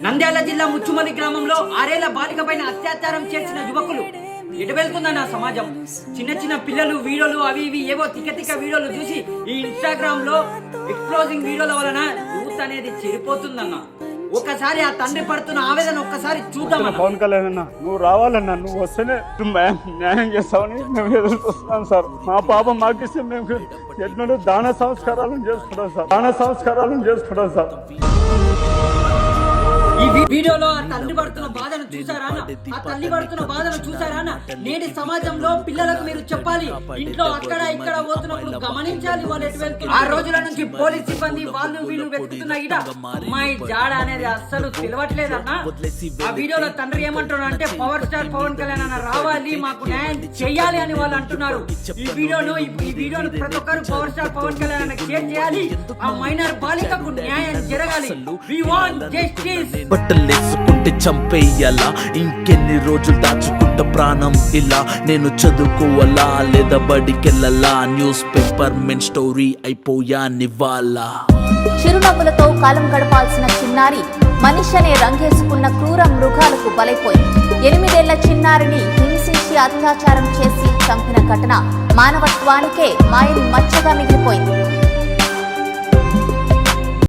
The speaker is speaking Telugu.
నంద్యాల జిల్లా ముచ్చుమల్లి గ్రామంలో 6 ఏళ్ల బాలిక పైన అత్యాచారం చేసిన యువకులు ఎటు వెళ్తుందన్న సమాజం. చిన్న చిన్న పిల్లలు వీడియోలు అవి ఇవి ఏవో తిక్క వీడియోలు చూసి ఈ ఇన్స్టాగ్రామ్ లో ఎక్స్ప్లోజింగ్ వీడియోల వలన యూత్ అనేది చెడిపోతుందన్న. ఒకసారి ఆ తండ్రి పడుతున్న ఆవేదన ఒక్కసారి చూద్దాం. పవన్ కళ్యాణ్ అన్న, నువ్వు రావాలన్నా, నువ్వు వస్తేనే న్యాయం చేస్తామని మేము ఎదురు చూస్తున్నాం సార్. మా పాపం మాకిస్తే మేము ఎట్లా దాన సంస్కారాలను చేసుకుంటాం సార్. ఈ వీడియోలో ఆ తండ్రి పడుతున్న బాధను చూసారా అన్న? ఆ తల్లి పడుతున్న బాధను చూసారా అన్న? నేటి సమాజంలో పిల్లలకు మీరు చెప్పాలి, ఇంట్లో అక్కడ ఇక్కడ పోతున్నప్పుడు గమనించాలి వాళ్ళు ఎటు వెళ్తున్నారు. ఆ రోజుల నుంచి పోలీస్ సిబ్బంది వాళ్ళు వీళ్ళు వెతుకుతున్న ఇట అమ్మాయి జాడ అనేది అస్సలు తెలియట్లేదన్న. ఆ వీడియోలో తండ్రి ఏమంటున్నారు అంటే, పవర్ స్టార్ పవన్ కళ్యాణ్ అన్న రావాలి, మాకు న్యాయం చెయ్యాలి అని వాళ్ళు అంటున్నారు. ఈ వీడియోను ప్రతి ఒక్కరు పవర్ స్టార్ పవన్ కళ్యాణ్ అన్న షేర్ చేయాలి. ఆ మైనర్ బాలికకు న్యాయం జరగాలి. We want justice. బట్టలేసుకుంటే చంపేయాలా, ఇంకెన్ని రోజులు దాచుకుంట ప్రాణం ఇలా, నేను చదువుకోవాలా లేదా బడికెళ్ళాలా, న్యూస్ పేపర్ మెన్ స్టోరీ అయిపోయా నివాలా. చిరునవ్వులతో కాలం గడపాల్సిన చిన్నారి మనిషి అనే రంగేసుకున్న క్రూర మృగాలకు బలైపోయింది. 8 ఏళ్ల చిన్నారిని హింసించి అత్యాచారం చేసి చంపిన ఘటన మానవత్వానికే మాయని మచ్చగా మిగిలిపోయింది.